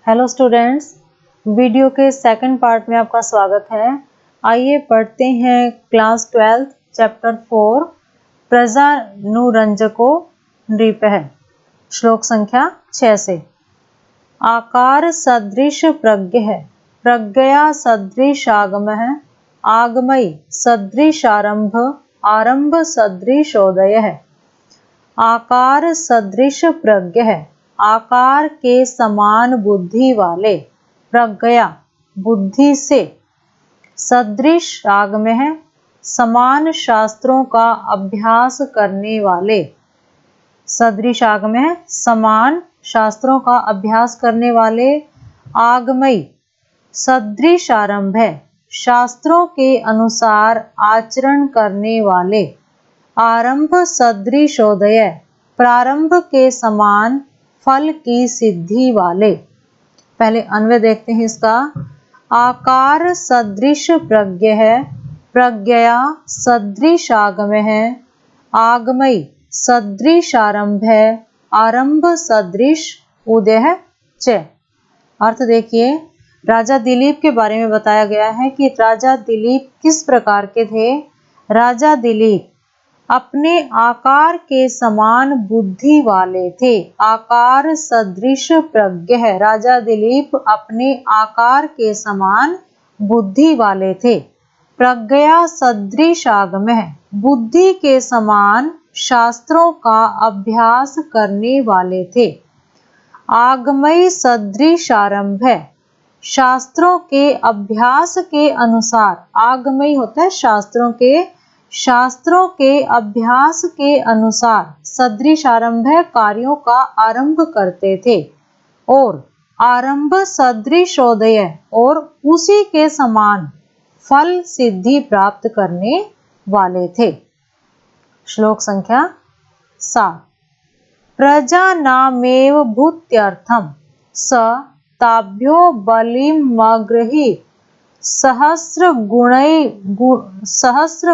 Hello students, video के second part में आपका स्वागत है। आइए पढ़ते हैं क्लास 12 चैप्टर 4 प्रजानुरंजको नृपः। श्लोक संख्या 6 से। आकार सदृश प्रज्ञः प्रज्ञया सदृशागमः आगमय सदृशारंभ आरंभ सदृशोदयः। आकार सदृश प्रज्ञः आकार के समान बुद्धि वाले, प्रज्ञया बुद्धि से, सदृश आगमः समान शास्त्रों का अभ्यास करने वाले, सदृश आगमः समान शास्त्रों का अभ्यास करने वाले, आगमय सदृश आरंभ शास्त्रों के अनुसार आचरण करने वाले, आरंभ सदृशोदय प्रारंभ के समान फल की सिद्धि वाले। पहले अन्वय देखते हैं इसका। आकार सदृश प्रज्ञ है प्रज्ञया सदृश आगम है आगमय सदृश आरंभ है आरंभ सदृश उदय च। अर्थ देखिए, राजा दिलीप के बारे में बताया गया है कि राजा दिलीप किस प्रकार के थे। राजा दिलीप अपने आकार के समान बुद्धि वाले थे। आकार सदृश प्रज्ञ है, राजा दिलीप अपने आकार के समान बुद्धि वाले थे। प्रज्ञया सदृश आगम है, बुद्धि के समान शास्त्रों का अभ्यास करने वाले थे। आगमय सदृश आरंभ है, शास्त्रों के अभ्यास के अनुसार, आगमय होता है शास्त्रों के अभ्यास के अनुसार, सदृश आरंभ है कार्यों का आरंभ करते थे, और आरंभ सदृशोदय और उसी के समान फल सिद्धि प्राप्त करने वाले थे। श्लोक संख्या 7। प्रजानामेव भूत्यर्थम स ताभ्यो बलिमग्रहीत सहस्र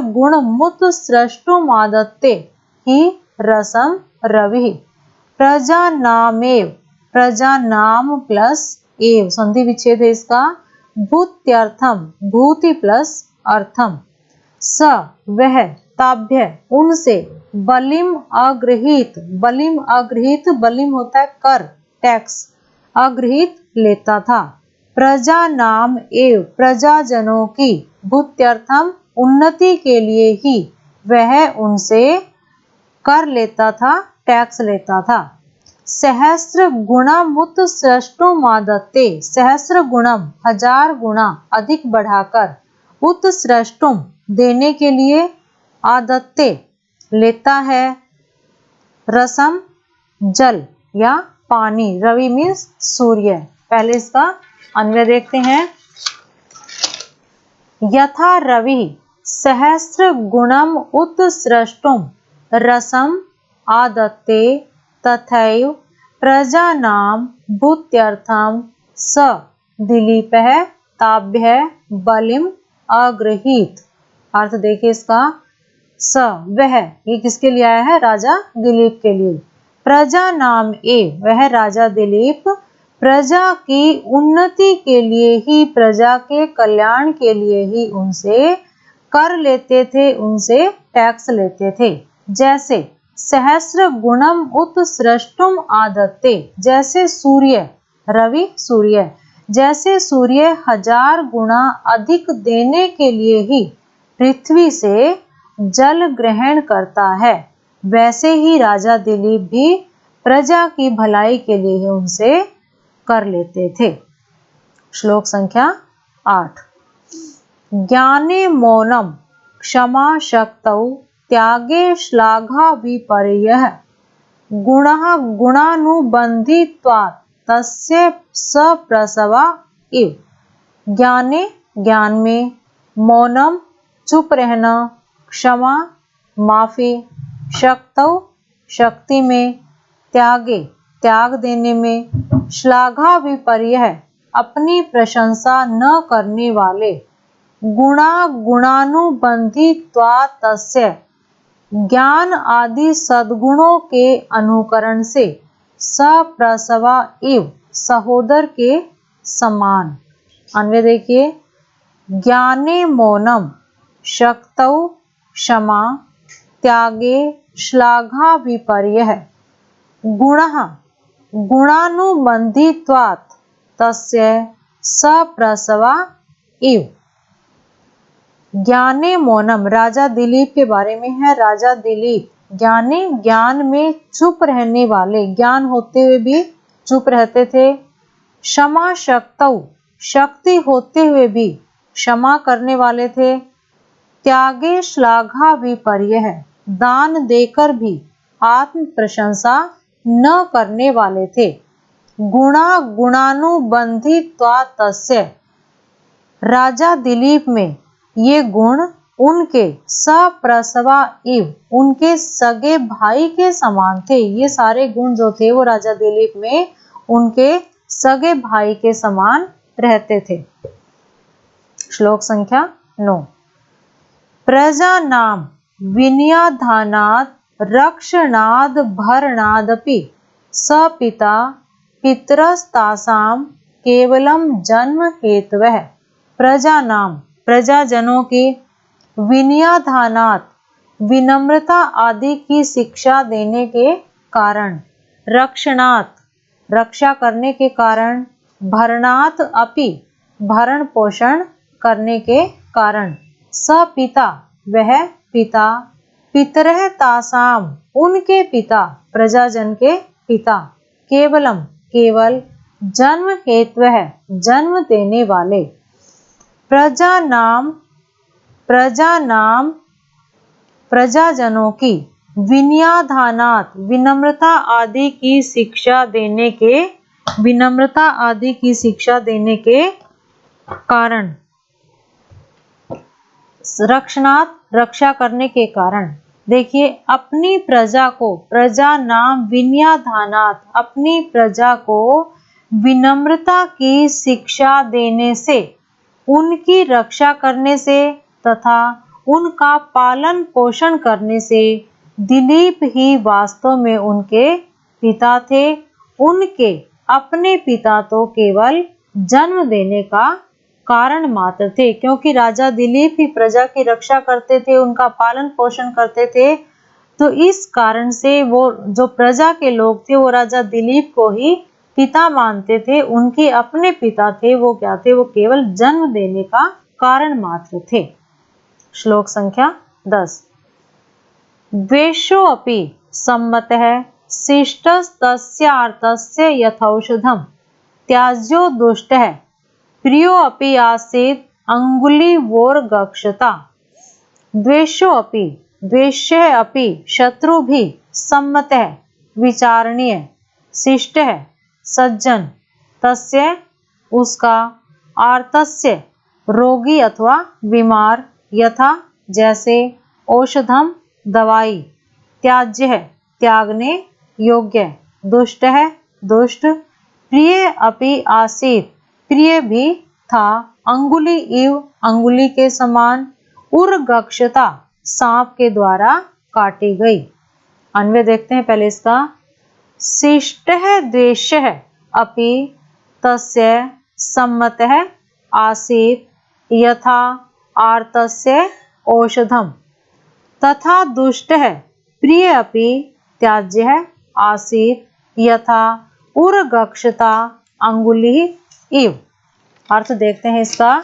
गुणमुत सृष्टुमादत्ते ही रसम रवि। प्रजानामेव, प्रजानाम प्लस एव संधि विच्छेद है इसका। भूत्यर्थम भूति प्लस अर्थम, स वह, ताभ्य उनसे, बलिम अगृहीत, बलिम अगृहीत, बलिम होता है कर टैक्स, अगृहीत लेता था। प्रजा नाम एव प्रजाजनों की, भूत्यर्थम उन्नति के लिए ही, वह उनसे कर लेता था, टैक्स लेता था। सहस्र गुणमुत सृष्टुमादत्ते, सहस्र गुणम 1000 गुणा अधिक बढ़ाकर, उत सृष्टुम देने के लिए, आदत्ते लेता है, रसम जल या पानी, रवि मीन्स सूर्य। पहले इसका अन्वय देखते हैं। यथा रवि सहस्र गुणम उत सृष्टुम रसम आदत्ते तथैव प्रजानाम भूत्यर्थम स दिलीपः ताभ्यः बलिम अगृहीत। अर्थ देखिए इसका। स वह, ये किसके लिए आया है? राजा दिलीप के लिए। प्रजा नाम ए, वह राजा दिलीप प्रजा की उन्नति के लिए ही, प्रजा के कल्याण के लिए ही उनसे कर लेते थे, उनसे टैक्स लेते थे। जैसे सहस्र गुणम उत सृष्टुम आदत्ते, जैसे सूर्य, रवि सूर्य, जैसे सूर्य 1000 गुणा अधिक देने के लिए ही पृथ्वी से जल ग्रहण करता है, वैसे ही राजा दिलीप भी प्रजा की भलाई के लिए ही उनसे कर लेते थे। श्लोक संख्या 8। ज्ञाने मौनम क्षमा शक्तौ त्यागे श्लाघा विपर्ययः गुणः गुणानुबंधित्वात् तस्य सप्रसवा इव। ज्ञाने ज्ञान में, मौनम चुप रहना, क्षमा माफी, शक्तौ शक्ति में, त्यागे त्याग देने में, श्लाघा विपर्यय अपनी प्रशंसा न करने वाले, गुणा गुणानुबंधित्वात् तस्य ज्ञान आदि सद्गुणों के अनुकरण से, सप्रसवा इव सहोदर के समान। अन्वय देखिए, ज्ञाने मौनम शक्तौ क्षमा त्यागे श्लाघा विपर्यय गुणः गुणानुबंधित्वात् तस्य सप्रसवा इव। ज्ञाने मौनम राजा दिलीप के बारे में है। राजा दिलीप ज्ञाने ज्ञान में चुप रहने वाले, ज्ञान होते हुए भी चुप रहते थे। क्षमा शक्तौ शक्ति होते हुए भी क्षमा करने वाले थे। त्यागे श्लाघा विपर्यय दान देकर भी आत्म प्रशंसा न करने वाले थे। गुणानुबंधित्वात् तस्य राजा दिलीप में ये गुण उनके सप्रसवा इव उनके सगे भाई के समान थे। ये सारे गुण जो थे वो राजा दिलीप में उनके सगे भाई के समान रहते थे। श्लोक संख्या 9। प्रजानाम विनयाधानात् रक्षणाद् भरणादपि सपिता पितरस्तासाम केवलम जन्म हेतवः। प्रजानाम प्रजाजनों की विनयाधानात् विनम्रता आदि की शिक्षा देने के कारण, रक्षणात् रक्षा करने के कारण, भरणात् अपि भरण पोषण करने के कारण, सपिता वह पिता, पितरः तासाम उनके पिता, प्रजाजन के पिता, केवलम केवल, जन्म हेतवः जन्म देने वाले, प्रजानाम प्रजाजनों की विनयाधानात् विनम्रता आदि की शिक्षा देने के कारण, रक्षणात् रक्षा करने के कारण। देखिए, अपनी प्रजा को, प्रजा नाम विनयाधानात् अपनी प्रजा को विनम्रता की शिक्षा देने से, उनकी रक्षा करने से तथा उनका पालन पोषण करने से दिलीप ही वास्तव में उनके पिता थे। उनके अपने पिता तो केवल जन्म देने का कारण मात्र थे, क्योंकि राजा दिलीप ही प्रजा की रक्षा करते थे, उनका पालन पोषण करते थे। तो इस कारण से वो जो प्रजा के लोग थे वो राजा दिलीप को ही पिता मानते थे। उनके अपने पिता थे वो क्या थे? वो केवल जन्म देने का कारण मात्र थे। श्लोक संख्या 10। द्वेषो अपि सम्मतः शिष्टस्तस्यार्थस्य यथौषधम् त्याज्यो दुष्टः प्रियो अपि आसीत् अंगुलीवोर्गक्षता। द्वेषो अपि द्वेष्य अपि शत्रु भी, सम्मतः विचारणीय, शिष्टः सज्जन, तस्य उसका, आर्तस्य रोगी अथवा बीमार, यथा जैसे, औषधम दवाई, त्याज्य त्यागने योग्य, दुष्ट दुष्ट, प्रिय अपि आसीत् प्रिय भी था, अंगुली इव अंगुली के समान, उर्गक्षता सांप के द्वारा काटी गई। अन्वय देखते हैं पहले इसका। शिष्टः द्वेष्यः अपि तस्य सम्मतः आसीत् यथा आर्तस्य औषधम् तथा दुष्टः प्रिय अपि त्याज्यः आसीत् यथा उर्गक्षता अंगुली इव। अर्थ देखते हैं इसका।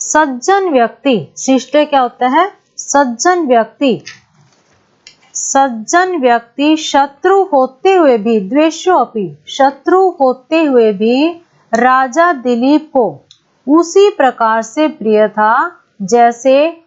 सज्जन व्यक्ति, शिष्ट क्या होता है? सज्जन व्यक्ति, सज्जन व्यक्ति शत्रु होते हुए भी, द्वेषो अपि शत्रु होते हुए भी राजा दिलीप को उसी प्रकार से प्रिय था जैसे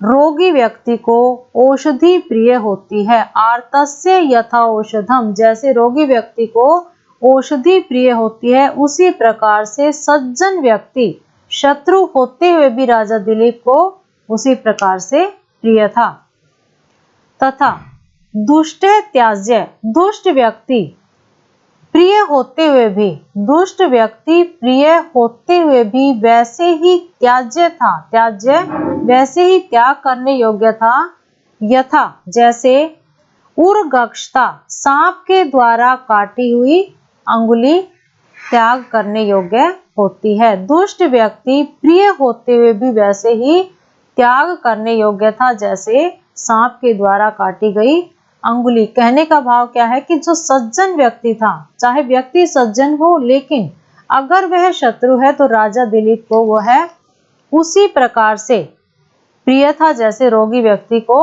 रोगी व्यक्ति को औषधि प्रिय होती है। आर्तस्य यथा औषधम, जैसे रोगी व्यक्ति को औषधि प्रिय होती है, उसी प्रकार से सज्जन व्यक्ति शत्रु होते हुए भी राजा दिलीप को उसी प्रकार से प्रिय था। तथा दुष्ट त्याज्य, दुष्ट व्यक्ति प्रिय होते हुए भी, दुष्ट व्यक्ति प्रिय होते हुए भी वैसे ही त्याज्य था, त्याज्य वैसे ही त्याग करने योग्य था, यथा जैसे उर्गक्षता सांप के द्वारा काटी हुई अंगुली त्याग करने योग्य होती है। दुष्ट व्यक्ति प्रिय होते हुए भी वैसे ही त्याग करने योग्य था जैसे सांप के द्वारा काटी गई अंगुली। कहने का भाव क्या है कि जो सज्जन व्यक्ति था, चाहे व्यक्ति सज्जन हो, लेकिन अगर वह शत्रु है तो राजा दिलीप को वो है उसी प्रकार से प्रिय था जैसे रोगी व्यक्ति को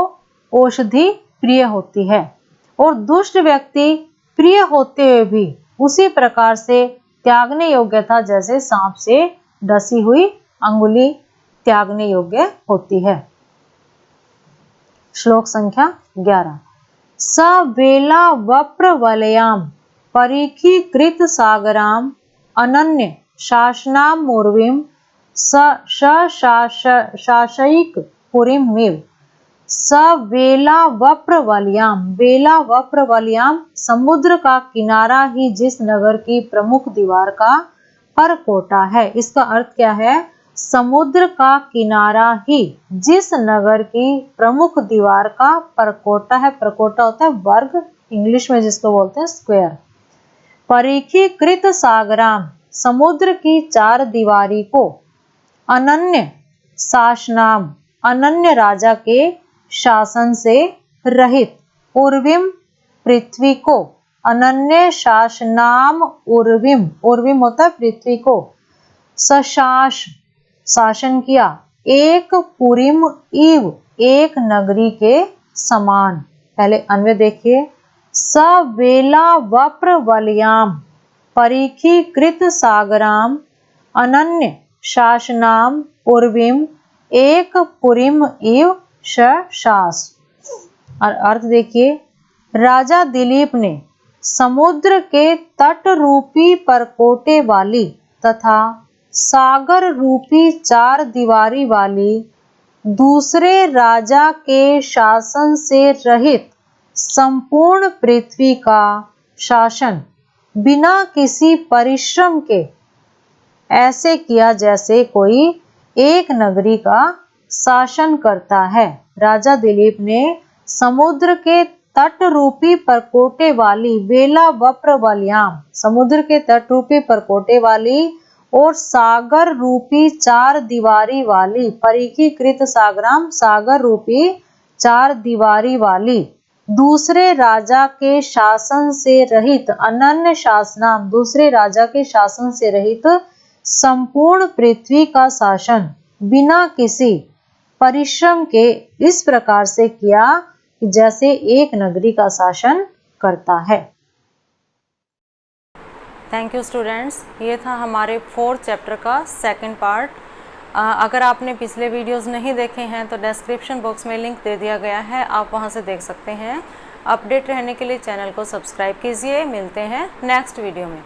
औषधि प्रिय होती है। और दुष्ट व्यक्ति प्रिय होते हुए भी उसी प्रकार से त्यागने योग्य था जैसे सांप से डसी हुई अंगुली त्यागने योग्य होती है। श्लोक संख्या 11। स वेला वप्र वलयाम परीखीकृत सागराम अनन्य शासनाम मूर्विम शासयिक पुरीम मिव। स वेला वप्र वलयाम, वेला वप्र वलयाम समुद्र का किनारा ही जिस नगर की प्रमुख दीवार का परकोटा है। इसका अर्थ क्या है? समुद्र का किनारा ही जिस नगर की प्रमुख दीवार का परकोटा है। परकोटा होता है वर्ग, इंग्लिश में जिसको बोलते हैं स्क्वायर। परीखीकृत सागराम समुद्र की चार दीवारी को, अनन्य शासनाम अनन्य राजा के शासन से रहित, उर्विम पृथ्वी को, अनन्य शासनाम उर्विम, उर्विम होता है पृथ्वी को, सशास शासन किया, एक पुरीम इव एक नगरी के समान। पहले अन्वय देखिए। स वेला वप्र वलयाम परीखीकृत सागराम अनन्य शासनाम उर्विम एक पुरीम इव शास। और अर्थ देखिए, राजा दिलीप ने समुद्र के तट रूपी परकोटे वाली तथा सागर रूपी चार दीवारी वाली दूसरे राजा के शासन से रहित संपूर्ण पृथ्वी का शासन बिना किसी परिश्रम के ऐसे किया जैसे कोई एक नगरी का शासन करता है। राजा दिलीप ने समुद्र के तट रूपी परकोटे वाली, वेला वप्र वलयाम समुद्र के तट रूपी परकोटे वाली और सागर रूपी चार दीवारी वाली, परीखीकृत सागराम सागर रूपी चार दीवारी वाली दूसरे राजा के शासन से रहित, अनन्य शासनाम दूसरे राजा के शासन से रहित संपूर्ण पृथ्वी का शासन बिना किसी परिश्रम के इस प्रकार से किया जैसे एक नगरी का शासन करता है। थैंक यू स्टूडेंट्स, ये था हमारे 4th चैप्टर का सेकंड पार्ट। अगर आपने पिछले वीडियोस नहीं देखे हैं तो डिस्क्रिप्शन बॉक्स में लिंक दे दिया गया है, आप वहां से देख सकते हैं। अपडेट रहने के लिए चैनल को सब्सक्राइब कीजिए। मिलते हैं नेक्स्ट वीडियो में।